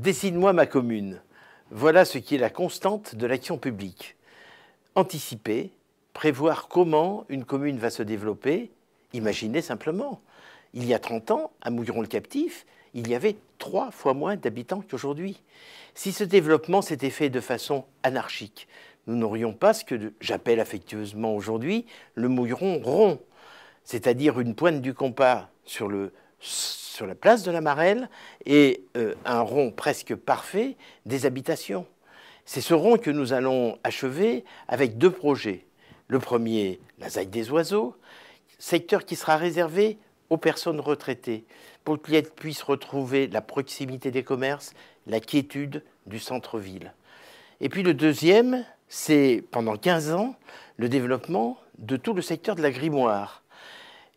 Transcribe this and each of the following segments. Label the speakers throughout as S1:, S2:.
S1: Dessine-moi ma commune. Voilà ce qui est la constante de l'action publique. Anticiper, prévoir comment une commune va se développer, imaginez simplement. Il y a 30 ans, à Mouilleron-le-Captif, il y avait 3 fois moins d'habitants qu'aujourd'hui. Si ce développement s'était fait de façon anarchique, nous n'aurions pas ce que j'appelle affectueusement aujourd'hui le Mouilleron rond, c'est-à-dire une pointe du compas sur la place de la Marelle et un rond presque parfait des habitations. C'est ce rond que nous allons achever avec 2 projets. Le premier, la ZAC des oiseaux, secteur qui sera réservé aux personnes retraitées, pour qu'elles puissent retrouver la proximité des commerces, la quiétude du centre-ville. Et puis le deuxième, c'est pendant 15 ans, le développement de tout le secteur de la Grimoire.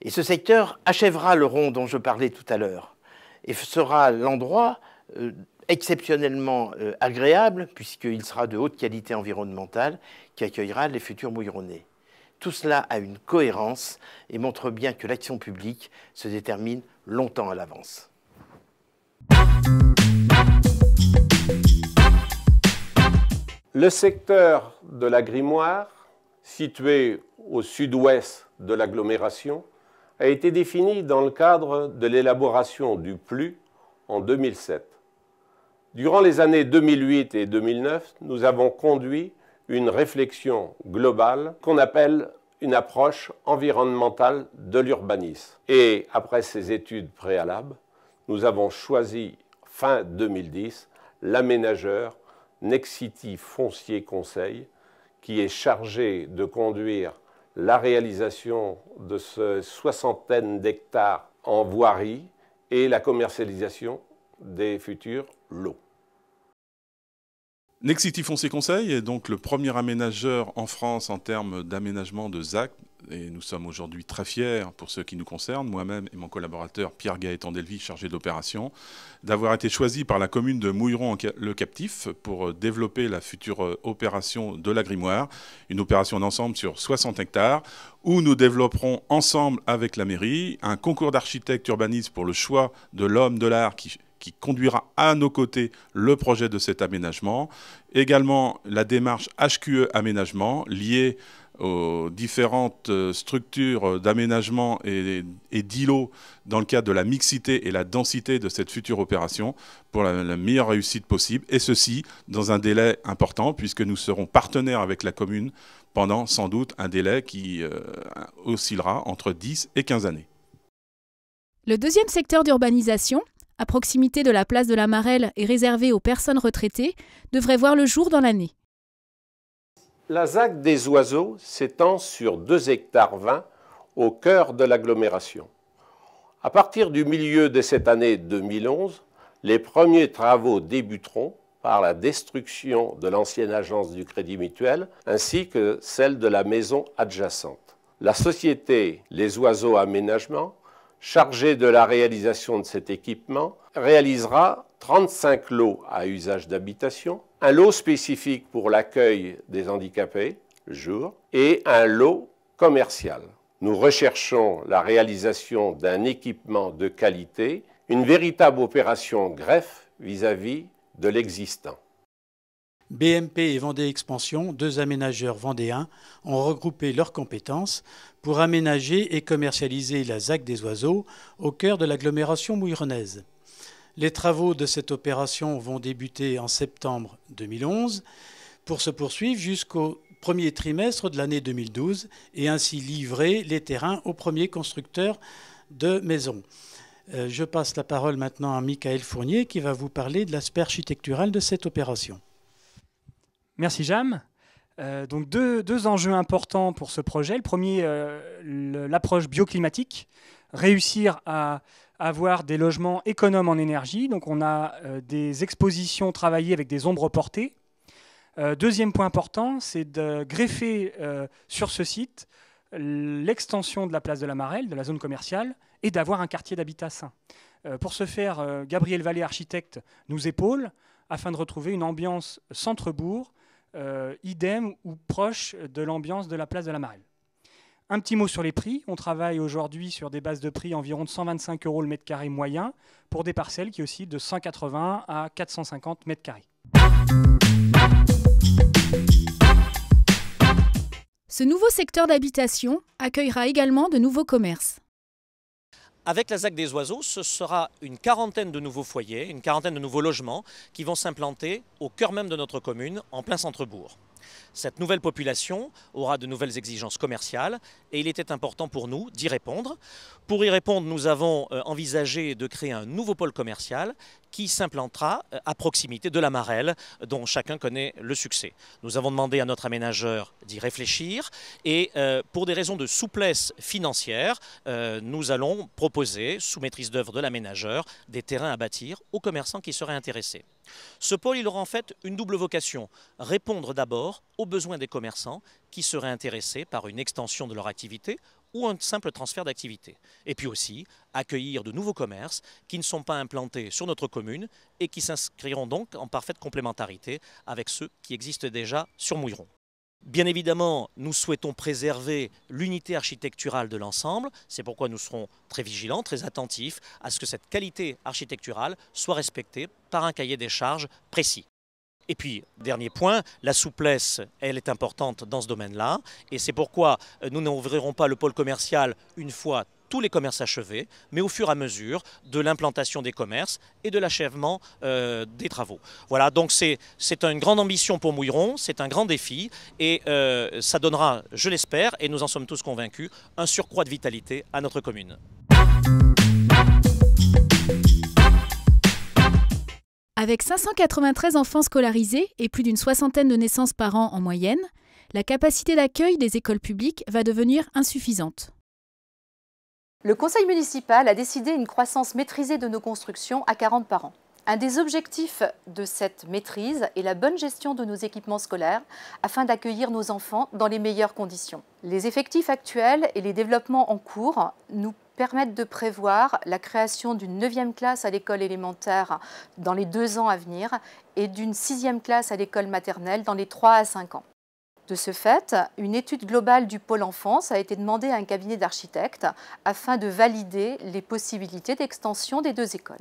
S1: Et ce secteur achèvera le rond dont je parlais tout à l'heure et sera l'endroit exceptionnellement agréable, puisqu'il sera de haute qualité environnementale, qui accueillera les futurs Mouilleronnais. Tout cela a une cohérence et montre bien que l'action publique se détermine longtemps à l'avance.
S2: Le secteur de la Grimoire, situé au sud-ouest de l'agglomération, a été défini dans le cadre de l'élaboration du PLU en 2007. Durant les années 2008 et 2009, nous avons conduit une réflexion globale qu'on appelle une approche environnementale de l'urbanisme. Et après ces études préalables, nous avons choisi, fin 2010, l'aménageur Nexity Foncier Conseil, qui est chargé de conduire la réalisation de ce 60aine d'hectares en voirie et la commercialisation des futurs lots.
S3: Nexity Foncier Conseil est donc le premier aménageur en France en termes d'aménagement de ZAC. Et nous sommes aujourd'hui très fiers, pour ceux qui nous concernent, moi-même et mon collaborateur Pierre-Gaëtan Delvy, chargé d'opération, d'avoir été choisi par la commune de Mouilleron-le-Captif pour développer la future opération de la Grimoire, une opération d'ensemble sur 60 hectares, où nous développerons ensemble avec la mairie un concours d'architectes urbanistes pour le choix de l'homme de l'art qui conduira à nos côtés le projet de cet aménagement. Également la démarche HQE Aménagement liée aux différentes structures d'aménagement et d'îlots dans le cadre de la mixité et la densité de cette future opération pour la meilleure réussite possible. Et ceci dans un délai important puisque nous serons partenaires avec la commune pendant sans doute un délai qui oscillera entre 10 et 15 années.
S4: Le deuxième secteur d'urbanisation, à proximité de la place de la Marelle et réservé aux personnes retraitées, devrait voir le jour dans l'année.
S2: La ZAC des oiseaux s'étend sur 2,20 hectares au cœur de l'agglomération. À partir du milieu de cette année 2011, les premiers travaux débuteront par la destruction de l'ancienne agence du Crédit Mutuel ainsi que celle de la maison adjacente. La société Les Oiseaux Aménagement, chargée de la réalisation de cet équipement, réalisera 35 lots à usage d'habitation, un lot spécifique pour l'accueil des handicapés, le jour, et un lot commercial. Nous recherchons la réalisation d'un équipement de qualité, une véritable opération greffe vis-à-vis de l'existant.
S5: BMP et Vendée Expansion, 2 aménageurs vendéens, ont regroupé leurs compétences pour aménager et commercialiser la ZAC des oiseaux au cœur de l'agglomération mouilleronnaise. Les travaux de cette opération vont débuter en septembre 2011 pour se poursuivre jusqu'au premier trimestre de l'année 2012 et ainsi livrer les terrains aux premiers constructeurs de maisons. Je passe la parole maintenant à Michael Fournier qui va vous parler de l'aspect architectural de cette opération.
S6: Merci Jam. Donc deux enjeux importants pour ce projet. Le premier, l'approche bioclimatique, réussir à avoir des logements économes en énergie. Donc on a des expositions travaillées avec des ombres portées. Deuxième point important, c'est de greffer sur ce site l'extension de la place de la Marelle, de la zone commerciale, et d'avoir un quartier d'habitat sain. Pour ce faire, Gabriel Vallée, architecte, nous épaule afin de retrouver une ambiance centre-bourg, idem ou proche de l'ambiance de la place de la Marelle. Un petit mot sur les prix. On travaille aujourd'hui sur des bases de prix environ de 125 € le mètre carré moyen pour des parcelles qui oscillent de 180 à 450 mètres carrés.
S4: Ce nouveau secteur d'habitation accueillera également de nouveaux commerces.
S7: Avec la ZAC des Oiseaux, ce sera une quarantaine de nouveaux foyers, une quarantaine de nouveaux logements qui vont s'implanter au cœur même de notre commune, en plein centre-bourg. Cette nouvelle population aura de nouvelles exigences commerciales et il était important pour nous d'y répondre. Pour y répondre, nous avons envisagé de créer un nouveau pôle commercial qui s'implantera à proximité de la Marelle, dont chacun connaît le succès. Nous avons demandé à notre aménageur d'y réfléchir et pour des raisons de souplesse financière, nous allons proposer, sous maîtrise d'œuvre de l'aménageur, des terrains à bâtir aux commerçants qui seraient intéressés. Ce pôle, il aura en fait une double vocation. Répondre d'abord aux besoins des commerçants qui seraient intéressés par une extension de leur activité ou un simple transfert d'activité. Et puis aussi accueillir de nouveaux commerces qui ne sont pas implantés sur notre commune et qui s'inscriront donc en parfaite complémentarité avec ceux qui existent déjà sur Mouilleron. Bien évidemment, nous souhaitons préserver l'unité architecturale de l'ensemble. C'est pourquoi nous serons très vigilants, très attentifs à ce que cette qualité architecturale soit respectée par un cahier des charges précis. Et puis, dernier point, la souplesse, elle est importante dans ce domaine-là. Et c'est pourquoi nous n'ouvrirons pas le pôle commercial une fois tous les commerces achevés, mais au fur et à mesure de l'implantation des commerces et de l'achèvement des travaux. Voilà, donc c'est une grande ambition pour Mouilleron, c'est un grand défi et ça donnera, je l'espère, et nous en sommes tous convaincus, un surcroît de vitalité à notre commune.
S4: Avec 593 enfants scolarisés et plus d'une soixantaine de naissances par an en moyenne, la capacité d'accueil des écoles publiques va devenir insuffisante.
S8: Le conseil municipal a décidé une croissance maîtrisée de nos constructions à 40 par an. Un des objectifs de cette maîtrise est la bonne gestion de nos équipements scolaires afin d'accueillir nos enfants dans les meilleures conditions. Les effectifs actuels et les développements en cours nous permettent de prévoir la création d'une 9e classe à l'école élémentaire dans les 2 ans à venir et d'une 6e classe à l'école maternelle dans les 3 à 5 ans. De ce fait, une étude globale du pôle enfance a été demandée à un cabinet d'architectes afin de valider les possibilités d'extension des 2 écoles.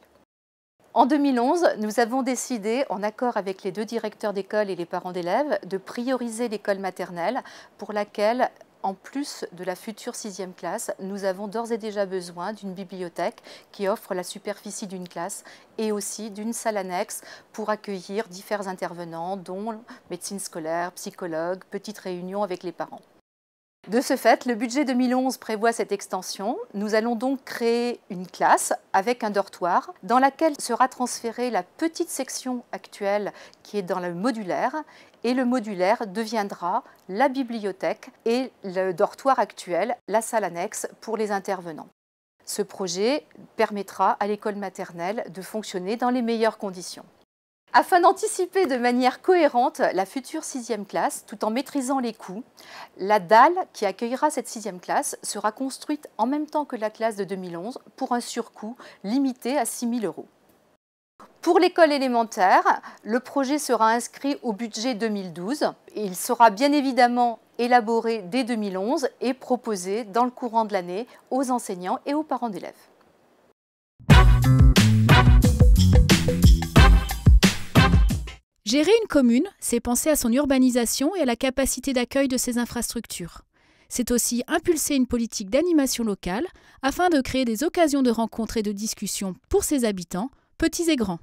S8: En 2011, nous avons décidé, en accord avec les 2 directeurs d'école et les parents d'élèves, de prioriser l'école maternelle pour laquelle, en plus de la future 6e classe, nous avons d'ores et déjà besoin d'une bibliothèque qui offre la superficie d'une classe et aussi d'une salle annexe pour accueillir divers intervenants, dont médecine scolaire, psychologue, petites réunions avec les parents. De ce fait, le budget 2011 prévoit cette extension. Nous allons donc créer une classe avec un dortoir dans laquelle sera transférée la petite section actuelle qui est dans le modulaire et le modulaire deviendra la bibliothèque et le dortoir actuel, la salle annexe pour les intervenants. Ce projet permettra à l'école maternelle de fonctionner dans les meilleures conditions. Afin d'anticiper de manière cohérente la future 6e classe, tout en maîtrisant les coûts, la dalle qui accueillera cette 6e classe sera construite en même temps que la classe de 2011 pour un surcoût limité à 6 000 €. Pour l'école élémentaire, le projet sera inscrit au budget 2012 et il sera bien évidemment élaboré dès 2011 et proposé dans le courant de l'année aux enseignants et aux parents d'élèves.
S4: Gérer une commune, c'est penser à son urbanisation et à la capacité d'accueil de ses infrastructures. C'est aussi impulser une politique d'animation locale afin de créer des occasions de rencontres et de discussions pour ses habitants, petits et grands.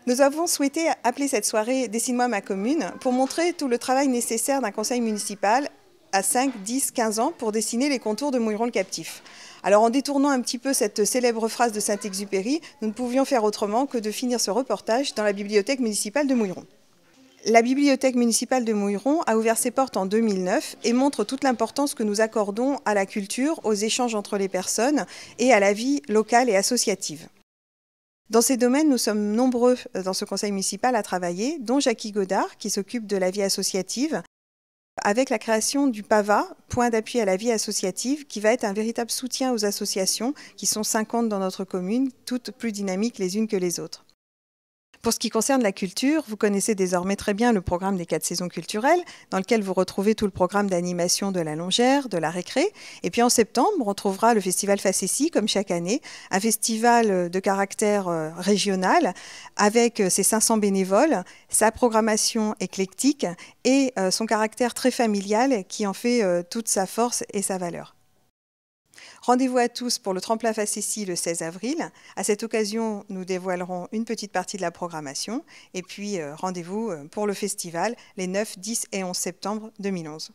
S9: Nous avons souhaité appeler cette soirée « Dessine-moi ma commune » pour montrer tout le travail nécessaire d'un conseil municipal à 5, 10, 15 ans pour dessiner les contours de Mouilleron le captif. Alors en détournant un petit peu cette célèbre phrase de Saint-Exupéry, nous ne pouvions faire autrement que de finir ce reportage dans la bibliothèque municipale de Mouilleron. La bibliothèque municipale de Mouilleron a ouvert ses portes en 2009 et montre toute l'importance que nous accordons à la culture, aux échanges entre les personnes et à la vie locale et associative. Dans ces domaines, nous sommes nombreux dans ce conseil municipal à travailler, dont Jackie Godard, qui s'occupe de la vie associative, avec la création du PAVA, point d'appui à la vie associative, qui va être un véritable soutien aux associations, qui sont 50 dans notre commune, toutes plus dynamiques les unes que les autres. Pour ce qui concerne la culture, vous connaissez désormais très bien le programme des 4 saisons culturelles, dans lequel vous retrouvez tout le programme d'animation de la Longère, de la Récré. Et puis en septembre, on retrouvera le festival Facessi, comme chaque année, un festival de caractère régional, avec ses 500 bénévoles, sa programmation éclectique et son caractère très familial qui en fait toute sa force et sa valeur. Rendez-vous à tous pour le tremplin Facessi le 16 avril. À cette occasion, nous dévoilerons une petite partie de la programmation. Et puis, rendez-vous pour le festival les 9, 10 et 11 septembre 2011.